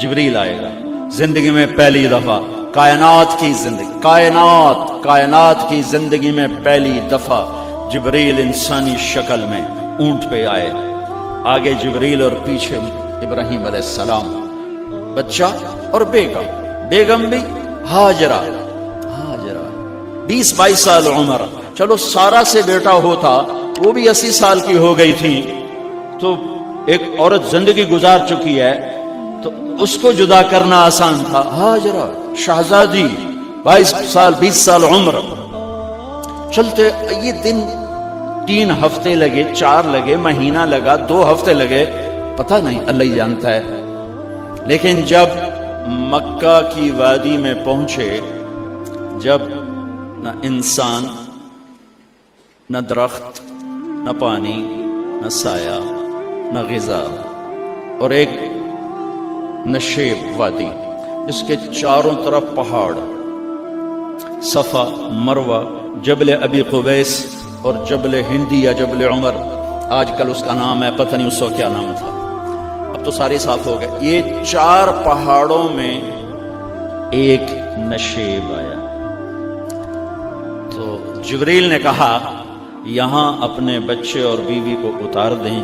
جبریل آئے گا زندگی میں پہلی دفعہ، کائنات کی زندگی میں پہلی دفعہ جبریل انسانی شکل میں اونٹ پہ آئے، آگے جبریل اور پیچھے ابراہیم علیہ السلام، بچہ اور بیگم بھی ہاجرہ 20-22 سال عمر، چلو سارا سے بیٹا ہوتا وہ بھی 80 سال کی ہو گئی تھی، تو ایک عورت زندگی گزار چکی ہے تو اس کو جدا کرنا آسان تھا، ہاجرہ شہزادی 20 سال عمر، چلتے یہ دن 3 ہفتے لگے، 4 لگے، مہینہ لگا، 2 ہفتے لگے، پتہ نہیں، اللہ ہی جانتا ہے۔ لیکن جب مکہ کی وادی میں پہنچے، جب نہ انسان، نہ درخت، نہ پانی، نہ سایہ، نہ غذا، اور ایک نشیب وادی جس کے چاروں طرف پہاڑ، صفا، مروہ، جبل ابی قبیس اور جبل ہندی یا جبل عمر، آج کل اس کا نام ہے، پتہ نہیں اس کو کیا نام تھا، اب تو سارے صاف ہو گئے۔ یہ 4 پہاڑوں میں ایک نشیب آیا، تو جبریل نے کہا یہاں اپنے بچے اور بیوی کو اتار دیں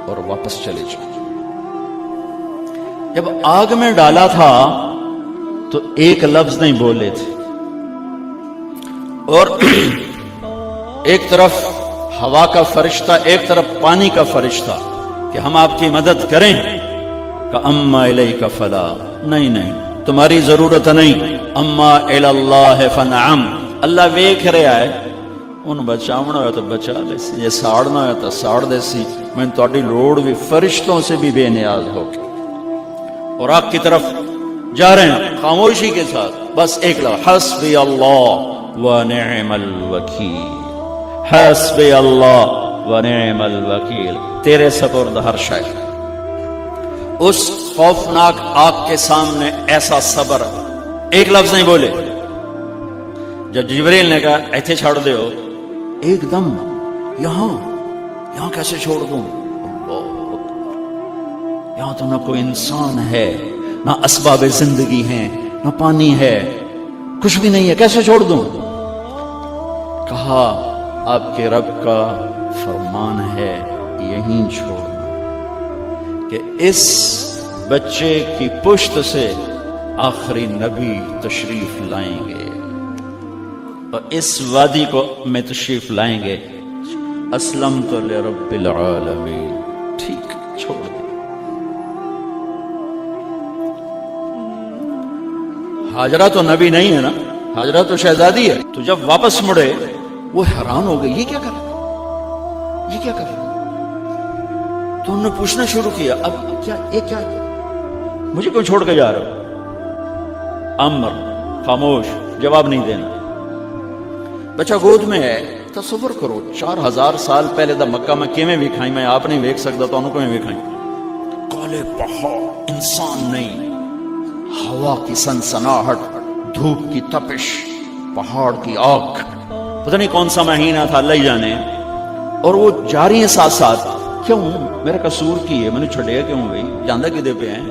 اور واپس چلے جائیں۔ جب آگ میں ڈالا تھا تو ایک لفظ نہیں بولے تھے، اور ایک طرف ہوا کا فرشتہ، ایک طرف پانی کا فرشتہ کہ ہم آپ کی مدد کریں، کہ اما الیک فلا، نہیں تمہاری ضرورت نہیں، اما الی اللہ فنعم، اللہ ویکھ رہا ہے، ان بچاونا ہوا تو بچا دے سی، یہ ساڑنا ہوا تو ساڑ دے سی، میں تہاڈی لوڑ بھی فرشتوں سے بھی بے نیاز ہو کے، اور آپ کی طرف جا رہے ہیں خاموشی کے ساتھ، بس ایک لفظ، حسبی اللہ ونعم الوکیل، حسبی اللہ ونعم الوکیل، تیرے سپرد ہر شے۔ اس خوفناک آگ کے سامنے ایسا صبر، ایک لفظ نہیں بولے۔ جب جبریل نے کہا ایتھے چھوڑ دے ہو، ایک دم یہاں کیسے چھوڑ دوں، یہاں تو نہ کوئی انسان ہے، نہ اسباب زندگی ہیں، نہ پانی ہے، کچھ بھی نہیں ہے، کیسے چھوڑ دوں؟ کہا آپ کے رب کا فرمان ہے یہیں چھوڑنا، کہ اس بچے کی پشت سے آخری نبی تشریف لائیں گے، اور اس وادی کو میں تشریف لائیں گے، اسلمت لرب العالمین، ٹھیک چھوڑ دیں۔ ہاجرہ تو نبی نہیں ہے نا، ہاجرہ تو شہزادی ہے، تو جب واپس مڑے وہ حیران ہو گئی، یہ کیا کر رہا، تو انہوں نے پوچھنا شروع کیا، اب کیا مجھے کوئی چھوڑ کے جا رہا؟ امر، خاموش، جواب نہیں دینا۔ بچہ گود میں ہے، تصور کرو 4000 سال پہلے دا مکہ میں کیویں ویکھائیں، میں آپ نہیں ویکھ سکتا تو انہوں کو ویکھائیں، کالے پہاڑ، انسان نہیں، ہوا کی سنسناہٹ، دھوپ کی تپش، پہاڑ کی آگ، پتہ نہیں کون سا مہینہ تھا، اللہ ہی جانے، اور وہ جاری ہیں ساتھ ساتھ۔ کیوں میرا قصور کی ہے، میں نے چھڑیا کیوں بھائی، جاندہ کدے پہ ہیں،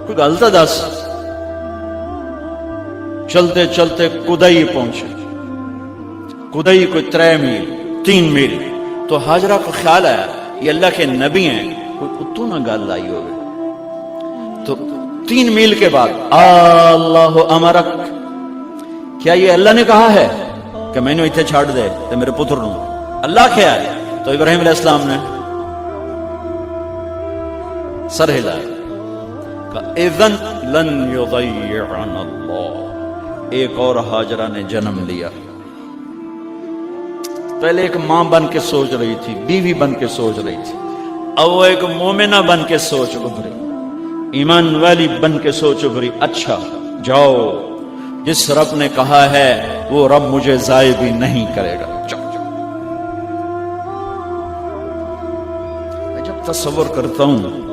کوئی غلط ہے دس۔ چلتے چلتے کدئی پہنچے، کدئی کوئی 3 میل، تو ہاجرہ کو خیال آیا یہ اللہ کے نبی ہیں، کوئی اتو نہ گال لائی ہوگی، تو 3 میل کے بعد اللہ امرک، کیا یہ اللہ نے کہا ہے کہ میں نے اتنے چھاڑ دے تو میرے پتر نو، اللہ کیا ہے؟ تو ابراہیم علیہ السلام نے سر ہلایا، کہا اذن لن یضیعنا اللہ۔ ایک اور ہاجرہ نے جنم لیا، پہلے ایک ماں بن کے سوچ رہی تھی، بیوی بن کے سوچ رہی تھی، اب وہ ایک مومنہ بن کے سوچ ابھری، ایمان والی بن کے سوچ ابھری، اچھا جاؤ، جس رب نے کہا ہے وہ رب مجھے ضائع بھی نہیں کرے گا، جاؤ۔ میں جب تصور کرتا ہوں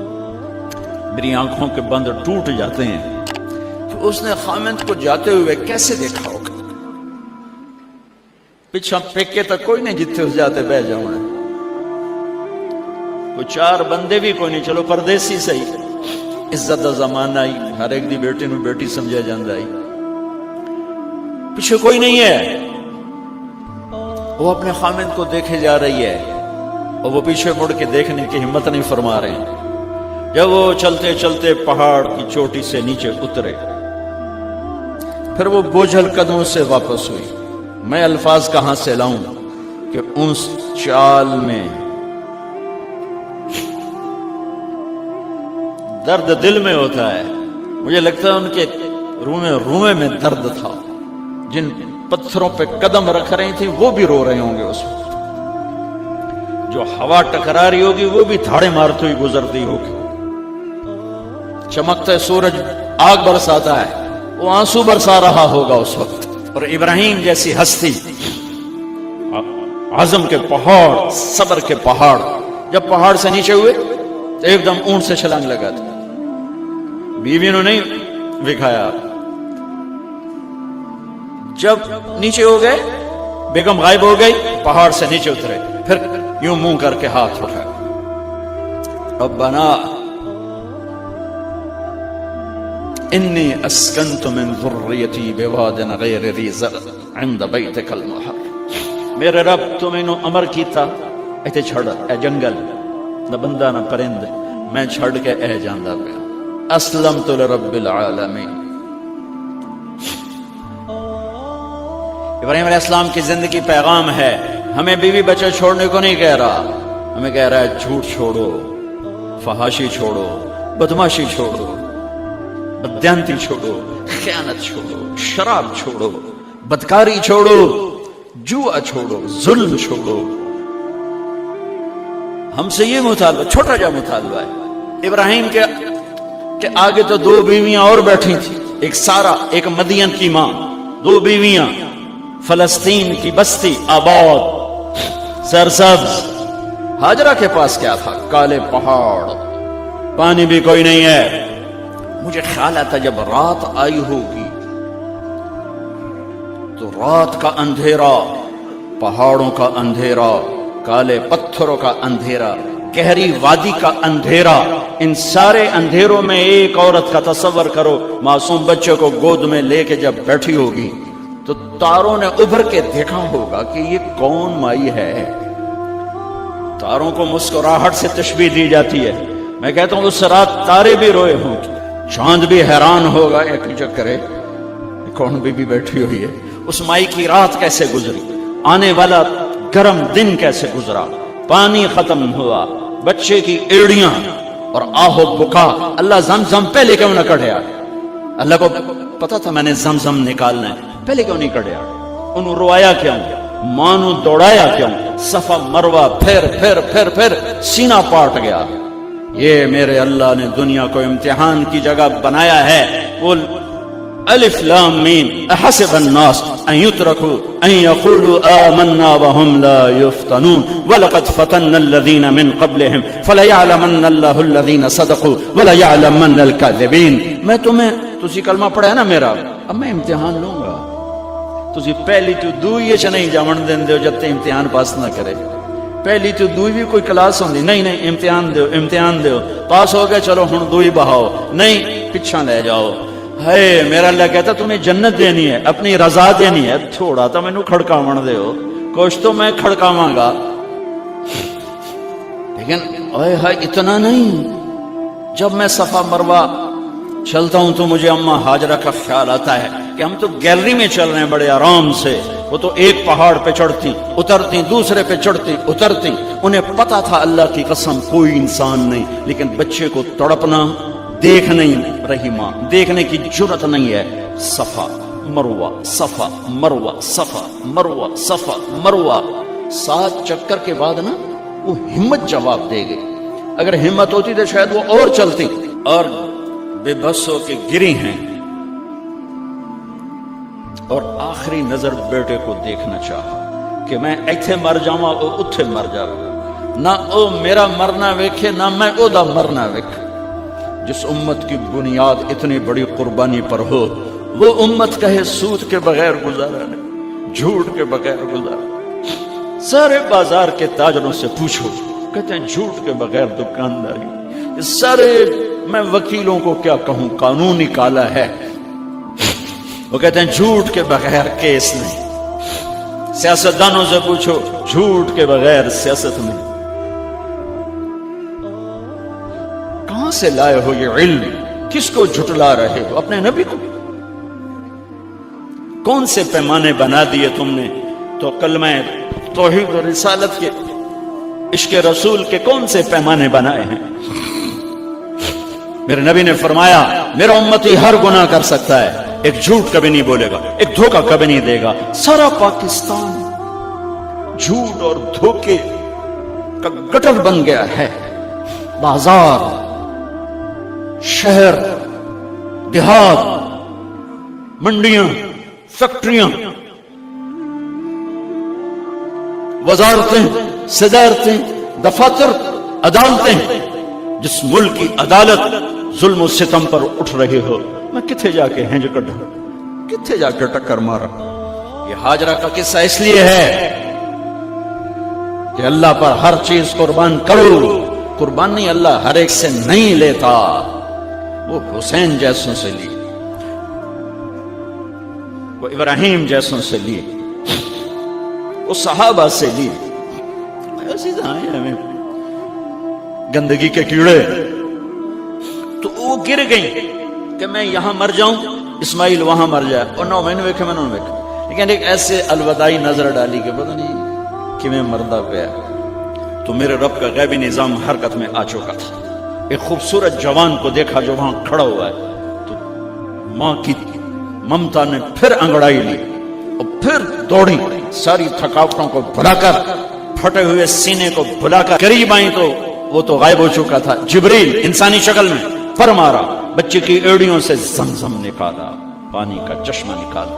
میری آنکھوں کے بند ٹوٹ جاتے ہیں کہ اس نے خامند کو جاتے ہوئے کیسے دیکھا ہوگا، پچھا پیکے تک کوئی نہیں، جتھے اس جاتے بہ جاؤں، کوئی 4 بندے بھی کوئی نہیں، چلو پردیسی صحیح، عزت دا زمانہ ہی ہر ایک دی بیٹی نو بیٹی سمجھا جاندا ہی پیچھے کوئی نہیں ہے وہ اپنے خامد کو دیکھے جا رہی ہے اور وہ پیچھے مڑ کے دیکھنے کی ہمت نہیں فرما رہے ہیں جب وہ چلتے چلتے پہاڑ کی چوٹی سے نیچے اترے پھر وہ بوجھل قدموں سے واپس ہوئی میں الفاظ کہاں سے لاؤں کہ اس چال میں درد دل میں ہوتا ہے مجھے لگتا ہے ان کے روئے میں درد تھا جن پتھروں پہ قدم رکھ رہی تھی وہ بھی رو رہے ہوں گے اس وقت جو ہوا ٹکرا رہی ہوگی وہ بھی دھاڑے مارتے ہوئی گزرتی ہوگی چمکتا سورج آگ برساتا ہے وہ آنسو برسا رہا ہوگا اس وقت اور ابراہیم جیسی ہستی عزم کے پہاڑ صبر کے پہاڑ جب پہاڑ سے نیچے ہوئے تو ایک دم اونٹ سے چھلانگ لگا تھا بیوی نے نہیں دکھایا جب نیچے ہو گئے بیگم غائب ہو گئی پہاڑ سے نیچے اترے پھر یوں منہ کر کے ہاتھ اٹھایا ربنا انی اسکنت من ذریتی بواد غیر ذی زرع عند بیتک المحرم میرے رب تو میں نے امر کیتا ایتھے چھڑ اے جنگل نہ بندہ نہ پرند میں چھڑ کے اے جاندا پیا اسلمت لرب العالمین ابراہیم علیہ السلام کی زندگی پیغام ہے ہمیں بیوی بچے چھوڑنے کو نہیں کہہ رہا ہمیں کہہ رہا ہے جھوٹ چھوڑو فحاشی چھوڑو بدماشی چھوڑو بددیانتی چھوڑو خیانت چھوڑو شراب چھوڑو بدکاری چھوڑو جوا چھوڑو ظلم چھوڑو ہم سے یہ مطالبہ چھوٹا جا مطالبہ ہے ابراہیم کے آگے تو دو بیویاں اور بیٹھی تھی ایک سارا ایک مدین کی ماں دو بیویاں فلسطین کی بستی آباد سرسبز ہاجرہ کے پاس کیا تھا کالے پہاڑ پانی بھی کوئی نہیں ہے مجھے خیال آتا جب رات آئی ہوگی تو رات کا اندھیرا پہاڑوں کا اندھیرا کالے پتھروں کا اندھیرا گہری وادی کا اندھیرا ان سارے اندھیروں میں ایک عورت کا تصور کرو معصوم بچے کو گود میں لے کے جب بیٹھی ہوگی تو تاروں نے ابھر کے دیکھا ہوگا کہ یہ کون مائی ہے تاروں کو مسکراہٹ سے تشبیہ دی جاتی ہے میں کہتا ہوں اس رات تارے بھی روئے ہوں گے چاند بھی حیران ہوگا ایک چکرے کون بھی بیٹھی ہوئی ہے اس مائی کی رات کیسے گزری آنے والا گرم دن کیسے گزرا پانی ختم ہوا بچے کی ایڑیاں اور آہو بکا اللہ زمزم پہلے کیوں نہ کڑھیا اللہ کو پتا تھا میں نے زمزم نکالنا ہے پہلے کیوں نہیں کڑھیا انہوں روایا کیوں مانو دوڑایا کیوں صفا مروہ پھر پھر پھر پھر سینہ پاٹ گیا یہ میرے اللہ نے دنیا کو امتحان کی جگہ بنایا ہے قل الف لام میم احسب الناس ان يتركوا ان يقولوا آمنا وهم لا يفتنون ولقد فتنا الذين من قبلهم فليعلمن الله الذين صدقوا وليعلمن الكاذبين میں تمہیں تسی کلمہ پڑھا ہے نا میرا اب میں امتحان لوں گا تسی پہلی تو دوئی چ نہیں جاون دین دیو جب تے امتحان پاس نہ کرے پہلی تو دوئی بھی کوئی کلاس ہوندی نہیں امتحان دیو پاس ہو گئے چلو ہن دوئی بہاؤ نہیں پیچھے لے جاؤ ہے میرا اللہ کہتا تمہیں جنت دینی ہے اپنی رضا دینی ہے تھوڑا تو مینوں کھڑکاون دیو کچھ تو میں کھڑکاواں گا لیکن اوئے ہائے اتنا نہیں جب میں صفا مروہ چلتا ہوں تو مجھے اماں ہاجرہ کا خیال آتا ہے کہ ہم تو گیلری میں چل رہے ہیں بڑے آرام سے وہ تو ایک پہاڑ پہ چڑھتی اترتی دوسرے پہ چڑھتی اترتی انہیں پتا تھا اللہ کی قسم کوئی انسان نہیں لیکن بچے کو تڑپنا دیکھ نہیں رہی ماں دیکھنے کی جرت نہیں ہے صفا مروہ صفا مروہ صفا مروہ صفا مروہ 7 چکر کے بعد نا وہ ہمت جواب دے گئی اگر ہمت ہوتی تو شاید وہ اور چلتی اور بے بس ہو کے گری ہیں اور آخری نظر بیٹے کو دیکھنا چاہا کہ میں ایتھے مر جاواں او اتھے مر جاواں نہ او میرا مرنا ویکھے نہ میں او دا مرنا ویکھے جس امت کی بنیاد اتنی بڑی قربانی پر ہو وہ امت کہے سود کے بغیر گزارا نہیں جھوٹ کے بغیر گزارا سارے بازار کے تاجروں سے پوچھو کہتے ہیں جھوٹ کے بغیر دکانداری سارے میں وکیلوں کو کیا کہوں، قانون نکالا ہے، وہ کہتے ہیں جھوٹ کے بغیر کیس نہیں۔ سیاستدانوں سے پوچھو، جھوٹ کے بغیر سیاست نہیں۔ کہاں سے لائے ہو یہ علم؟ کس کو جھٹلا رہے ہو؟ اپنے نبی کو؟ کون سے پیمانے بنا دیے تم نے؟ تو کلمہ توحید و رسالت کے، عشق رسول کے کون سے پیمانے بنائے ہیں؟ میرے نبی نے فرمایا میرا امتی ہر گناہ کر سکتا ہے، ایک جھوٹ کبھی نہیں بولے گا، ایک دھوکہ کبھی نہیں دے گا۔ سارا پاکستان جھوٹ اور دھوکے کا گٹر بن گیا ہے۔ بازار، شہر، دیہات، منڈیاں، فیکٹریاں، وزارتیں، صدارتیں، دفاتر، عدالتیں، جس ملک کی عدالت ظلم و ستم پر اٹھ رہے ہو، میں کتھے جا کے ہنج کڈھا، کتھے جا کے ٹکر مارا۔ یہ ہاجرہ کا قصہ اس لیے ہے کہ اللہ پر ہر چیز قربان کرو۔ قربانی اللہ ہر ایک سے نہیں لیتا، وہ حسین جیسوں سے لی، وہ ابراہیم جیسوں سے لی، وہ صحابہ سے لی۔ ایسی ہمیں گندگی کے کیڑے، تو وہ گر گئی کہ میں یہاں مر جاؤں، اسماعیل وہاں مر جائے، اور نو میں نے ویکھے میں نے ویکھے، لیکن ایک ایسے الوداعی نظر ڈالی کہ پتہ نہیں کہ میں مردہ پہ تو میرے رب کا غیبی نظام حرکت میں آ چکا تھا۔ ایک خوبصورت جوان کو دیکھا جو وہاں کھڑا ہوا ہے، تو ماں کی ممتا نے پھر انگڑائی لی اور پھر دوڑی، ساری تھکاوٹوں کو بھلا کر، پھٹے ہوئے سینے کو بھلا کر قریب آئی تو وہ تو غائب ہو چکا تھا۔ جبریل انسانی شکل میں پر مارا، بچے کی ایڑیوں سے زمزم نکالا، پانی کا چشمہ نکالا،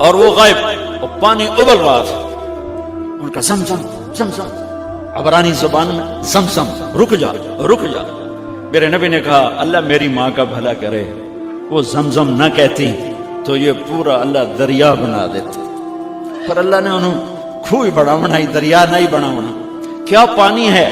اور وہ غائب، اور پانی ابل رہا تھا۔ ان کا زمزم زمزم، عبرانی زبان میں زمزم، رک جا رک جا۔ میرے نبی نے کہا اللہ میری ماں کا بھلا کرے، وہ زمزم نہ کہتی تو یہ پورا اللہ دریا بنا دیتا، پر اللہ نے انہوں کھوئی بڑا بنائی، دریا نہیں بنا بنا۔ کیا پانی ہے؟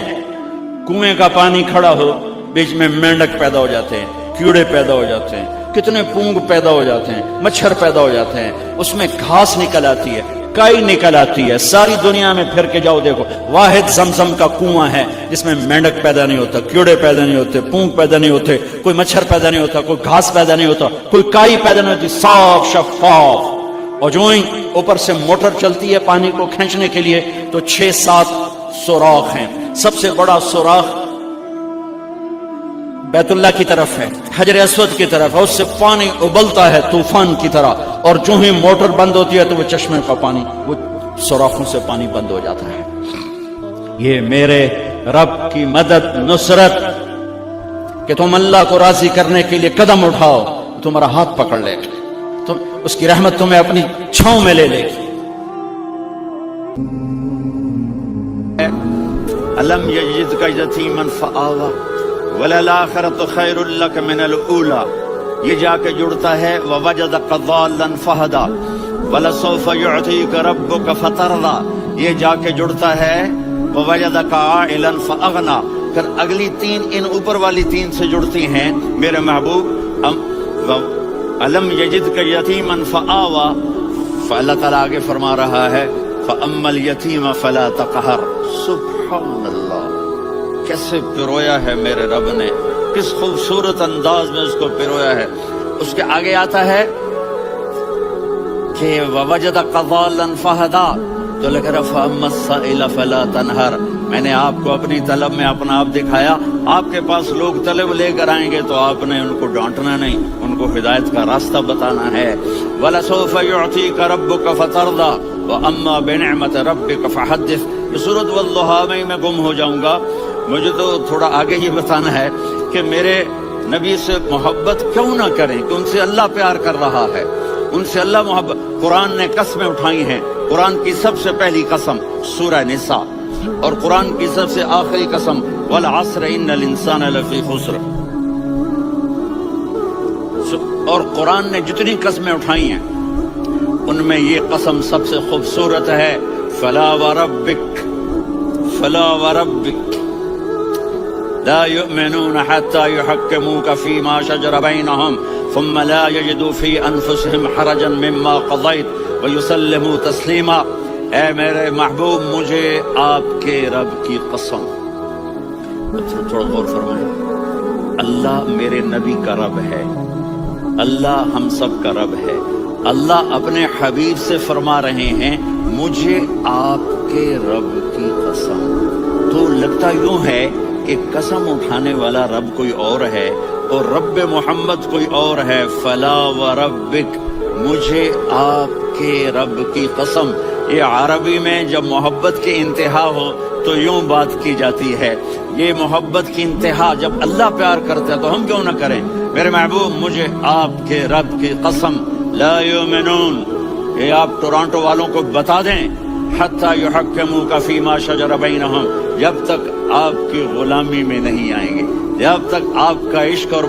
کنویں کا پانی کھڑا ہو، بیچ میں مینڈک پیدا ہو جاتے ہیں، کیڑے پیدا ہو جاتے ہیں، کتنے پونگ پیدا ہو جاتے ہیں، مچھر پیدا ہو جاتے ہیں، اس میں گھاس نکل آتی ہے، کائی نکل آتی ہے۔ ساری دنیا میں پھر کے جاؤ دیکھو، واحد زمزم کا کنواں ہے جس میں مینڈک پیدا نہیں ہوتا، کیڑے پیدا نہیں ہوتے، پونگ پیدا نہیں ہوتے، کوئی مچھر پیدا نہیں ہوتا، کوئی گھاس پیدا نہیں ہوتا، کوئی کائی پیدا نہیں ہوتی، صاف شفاف۔ اور جو ہی اوپر سے موٹر چلتی ہے پانی کو کھینچنے کے لیے تو 6-7 سوراخ ہیں۔ سب سے بڑا سوراخ بیت اللہ کی طرف ہے، حجر اسود کی طرف ہے، اس سے پانی ابلتا ہے طوفان کی طرح، اور جو ہی موٹر بند ہوتی ہے تو وہ چشمے کا پانی، وہ سوراخوں سے پانی بند ہو جاتا ہے۔ یہ میرے رب کی مدد، نصرت، کہ تم اللہ کو راضی کرنے کے لیے قدم اٹھاؤ، تمہارا ہاتھ پکڑ لے گا، تم اس کی رحمت تمہیں اپنی چھاؤں میں لے لے گی۔ ألم يجدك يتيما فآوى وللآخرة خير لك من الأولى، یہ جا کے جڑتا ہے ووجدك ضالا فهدى ولسوف يعطيك ربك فترضى، یہ جا کے جڑتا ہے ووجدك عائلا فأغنى۔ پھر اگلی تین ان اوپر والی تین سے جڑتی ہیں میرے محبوب۔ ألم يجدك يتيما فآوى، فاللہ تعالیٰ آگے فرما رہا ہے فأما اليتيم فلا تقهر۔ سبحان اللہ، کیسے پرویا ہے میرے رب نے، کس خوبصورت انداز میں اس کو پرویا ہے۔ اس کے آگے آتا ہے کہ وَوَجَدَكَ ضَالًّا فَهَدَىٰ، تو لکھ رہا فَأَمَّا السَّائِلَ فَلَا تَنْهَرْ۔ میں نے آپ کو اپنی طلب میں اپنا آپ دکھایا، آپ کے پاس لوگ طلب لے کر آئیں گے تو آپ نے ان کو ڈانٹنا نہیں، ان کو ہدایت کا راستہ بتانا ہے۔ وَلَسَوْفَ يُعْطِيكَ رَبُّكَ فَتَرْضَىٰ وَأَمَّا بِنِعْمَةِ رَبِّكَ فَحَدِّثْ۔ یہ سورۃ والضحیٰ میں گم ہو جاؤں گا، مجھے تو تھوڑا آگے یہ بتانا ہے کہ میرے نبی سے محبت کیوں نہ کریں، کہ ان سے اللہ پیار کر رہا ہے، ان سے اللہ محبت۔ قرآن نے قسمیں اٹھائی ہیں، قرآن کی سب سے پہلی قسم سورہ نساء، اور قرآن کی سب سے آخری قسم والعصر ان الانسان لفی خسر۔ اور قرآن نے جتنی قسمیں اٹھائی ہیں ان میں یہ قسم سب سے خوبصورت ہے، فلا وربک، فلا وربک، لا يؤمنون حتى يحكموك فيما شجر بينهم ثم لا يجدوا في انفسهم حرجا مما قضيت ويسلموا تسلیما. اے میرے محبوب مجھے آپ کے رب کی قسم. تھوڑا غور فرمائیں. اللہ میرے نبی کا رب ہے, اللہ ہم سب کا رب ہے. اللہ اپنے حبیب سے فرما رہے ہیں مجھے آپ کے رب کی قسم. تو لگتا یوں ہے کہ قسم اٹھانے والا رب کوئی اور ہے اور رب محمد کوئی اور ہے. فلا وربک, مجھے آپ کے رب کی قسم. یہ عربی میں جب محبت کی انتہا ہو تو یوں بات کی جاتی ہے. یہ محبت کی انتہا جب اللہ پیار کرتا ہے تو ہم کیوں نہ کریں. میرے محبوب مجھے آپ کے رب کی قسم. لا یؤمنون, یہ آپ ٹورانٹو والوں کو بتا دیں, حتی یحکموک فیما شجر بینہم, جب تک آپ کی غلامی میں نہیں آئیں گے, جب تک آپ کا عشق اور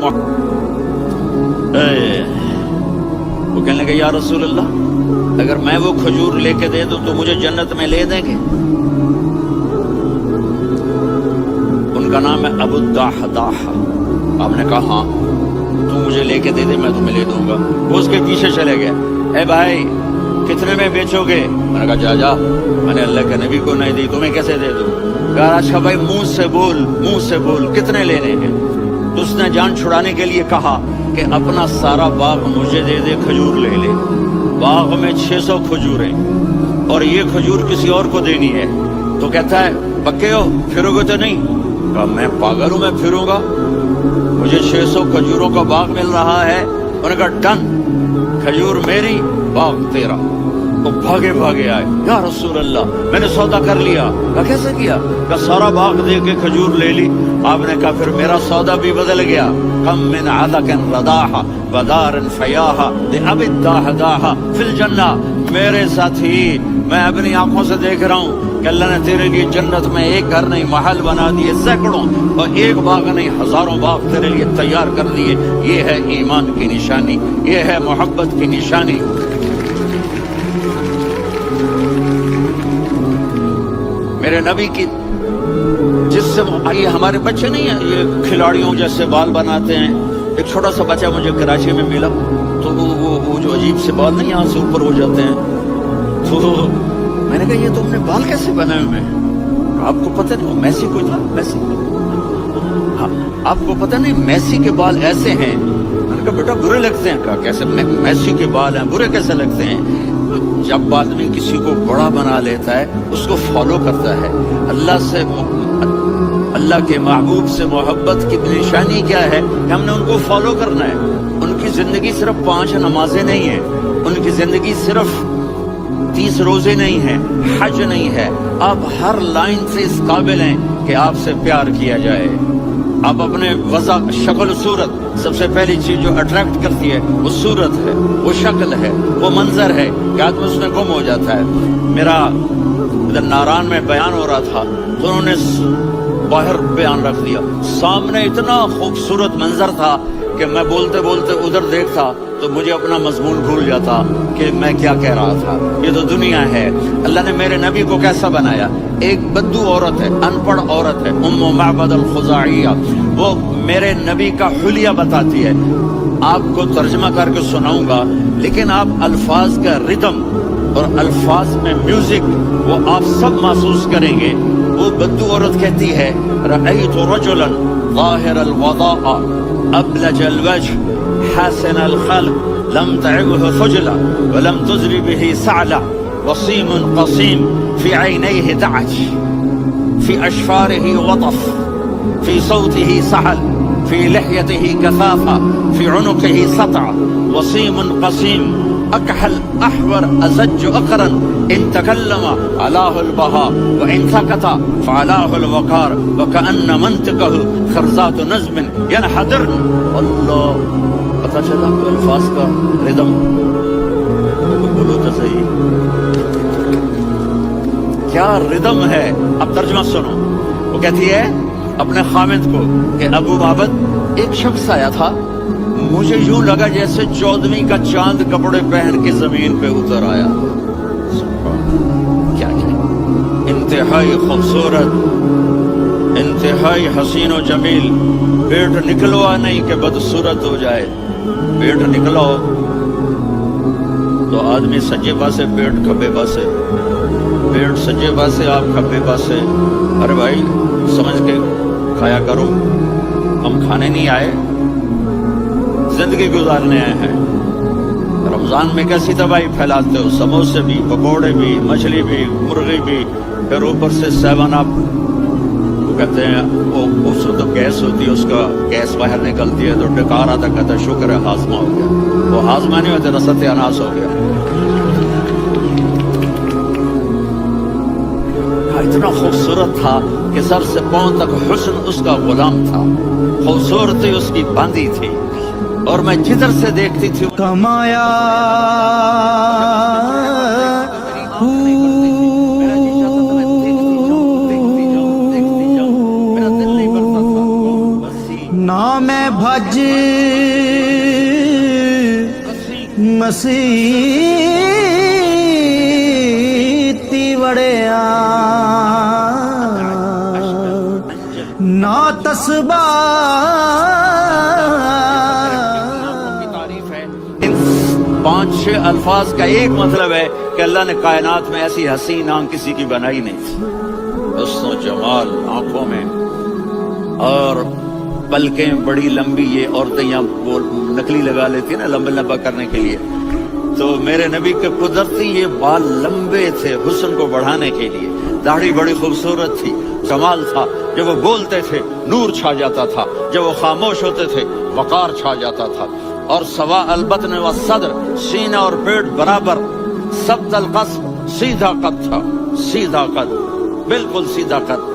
وہ کہنے لگے یا رسول اللہ اگر میں وہ کھجور لے کے دے دوں تو مجھے جنت میں لے دیں گے. ان کا نام ہے ابو الدحداح. آپ نے کہا ہاں تو مجھے لے کے دے دے میں تمہیں لے دوں گا. وہ اس کے پیچھے چلے گئے. اے بھائی کتنے میں بیچو گے؟ میں نے کہا جا جا, میں نے اللہ کے نبی کو نہیں دی, تمہیں کیسے دے دوں؟ کہا اچھا بھائی منہ سے بول, منہ سے بول, کتنے لینے ہیں؟ تو اس نے جان چھڑانے کے لیے کہا کہ اپنا سارا باغ مجھے دے دے, کھجور لے لے. باغ میں 600 کھجوریں اور یہ کھجور کسی اور کو دینی ہے. تو کہتا ہے پکے ہو, پھرو گے تو نہیں؟ کہا میں پاگل ہوں, میں پھروں گا؟ مجھے 600 کھجوروں کا باغ مل رہا ہے. انہوں نے کہا ڈن, کھجور میری, باغ تیرا. وہ بھاگے بھاگے آئے, یا رسول اللہ میں نے سودا کر لیا. کہا کیسے کیا؟ کہا سارا باغ دے کے کھجور لے لی. آپ نے کہا پھر میرا سودا بھی بدل گیا. کم من عدق رداح ودار فیاح لأب الدحداح فی الجنہ. میرے ساتھی میں اپنی آنکھوں سے دیکھ رہا ہوں کہ اللہ نے تیرے لیے جنت میں ایک گھر نہیں محل بنا دیے سینکڑوں, اور ایک باغ نہیں ہزاروں باغ تیرے لیے تیار کر دیے. یہ ہے ایمان کی نشانی, یہ ہے محبت کی نشانی. میرے نبی کی جس سے یہ ہمارے بچے نہیں ہیں, یہ کھلاڑیوں جیسے بال بناتے ہیں. ایک چھوٹا سا بچہ مجھے کراچی میں ملا تو وہ جو عجیب سے بال نہیں یہاں سے اوپر ہو جاتے ہیں, تو میں نے کہا یہ تم نے بال کیسے بنائے ہوئے ہیں؟ آپ کو پتہ نہیں میسی کوئی تھا, میسی, ہاں آپ کو پتہ نہیں میسی کے بال ایسے ہیں؟ میں نے کہا بیٹا برے لگتے ہیں. کہا کیسے؟ میسی کے بال ہیں, برے کیسے لگتے ہیں؟ جب آدمی کسی کو بڑا بنا لیتا ہے اس کو فالو کرتا ہے. اللہ کے محبوب سے محبت کی نشانی کیا ہے کہ ہم نے ان کو فالو کرنا ہے. ان کی زندگی صرف 5 نمازیں نہیں ہیں, ان کی زندگی صرف 30 روزے نہیں ہیں, حج نہیں ہے. آپ ہر لائن سے اس قابل ہیں کہ آپ سے پیار کیا جائے. آپ اپنے وضع, شکل و صورت, سب سے پہلی چیز جو اٹریکٹ کرتی ہے وہ صورت ہے, وہ شکل ہے, وہ منظر ہے کہ آدمی اس میں گم ہو جاتا ہے. میرا ادھر ناران میں بیان ہو رہا تھا تو انہوں نے باہر بیان رکھ دیا. سامنے اتنا خوبصورت منظر تھا کہ میں بولتے بولتے ادھر دیکھتا تو مجھے اپنا مضمون بھول جاتا کہ میں کیا کہہ رہا تھا. یہ تو دنیا ہے. اللہ نے میرے نبی کو کیسا بنایا؟ ایک بدو عورت ہے, ان پڑھ عورت ہے, ام معبد الخزاعیہ, وہ میرے نبی کا حلیہ بتاتی ہے. آپ کو ترجمہ کر کے سناؤں گا لیکن آپ الفاظ کا ردم اور الفاظ میں میوزک وہ آپ سب محسوس کریں گے. وہ بدو عورت کہتی ہے رأیت رجلا ظاہر الوضاء ابلج الوجه حسن الخلق لم تعبه خجلة ولم تزر به سعلة وصيم قصيم في عينيه دعج في أشفاره وطف في صوته سحل في لحيته كثافة في عنقه سطع وصيم قصيم أكحل أحور أزج أقرا إن تكلم علاه البهاء وإن سكت فعلاه الوقار وكأن منطقه خرزات نزم ينحدر. الله پتہ چلا تو الفاظ کا ردم. بولو تو صحیح کیا ردم ہے. اب ترجمہ سنو. وہ کہتی ہے اپنے خامد کو کہ ابو معبد ایک شخص آیا تھا, مجھے یوں لگا جیسے 14ویں کا چاند کپڑے پہن کے زمین پہ اتر آیا. کیا انتہائی خوبصورت انتہائی حسین و جمیل، پیٹ نکلوا نہیں کہ بدصورت ہو جائے، پیٹ نکلاؤ تو آدمی سجے پاسے پیٹ کھبے پاسے، پیٹ سجے پاسے آپ کھبے پاسے. ارے بھائی سمجھ کے کھایا کرو، ہم کھانے نہیں آئے، زندگی گزارنے آئے ہیں. رمضان میں کیسی تباہی پھیلاتے ہو، سموسے بھی، پکوڑے بھی، مچھلی بھی، مرغی بھی، پھر اوپر سے 7 اپ. وہ کہتے ہیں اس کو تو گیس ہوتی ہے، اس کا گیس باہر نکلتی ہے تو ڈکار آتا، کہتا ہے شکر ہے ہاضمہ ہو گیا. وہ ہاضمہ نہیں ہوتا، رسط اناس ہو گیا. اتنا خوبصورت تھا کہ سر سے پاؤں تک حسن اس کا غلام تھا، خوبصورتی اس کی باندھی تھی، اور میں جدھر سے دیکھتی تھی کمایا نہ میں بھج مسیح تی وڑیا نہ تسبہ. ان 5-6 الفاظ کا ایک مطلب ہے کہ اللہ نے کائنات میں ایسی حسین آنکھ کسی کی بنائی نہیں تھی. حسن و جمال آنکھوں میں، اور پلکیں بڑی لمبی. یہ عورتیں یہاں نکلی لگا لیتی نا لمبا لمبا کرنے کے لیے، تو میرے نبی کے قدرتی یہ بال لمبے تھے حسن کو بڑھانے کے لیے. داڑھی بڑی خوبصورت تھی، کمال تھا. جب وہ بولتے تھے نور چھا جاتا تھا، جب وہ خاموش ہوتے تھے وقار چھا جاتا تھا. اور سوا البطن و صدر، سینہ اور پیٹ برابر، سبت القصب، سیدھا قد تھا، سیدھا قد، بالکل سیدھا قد.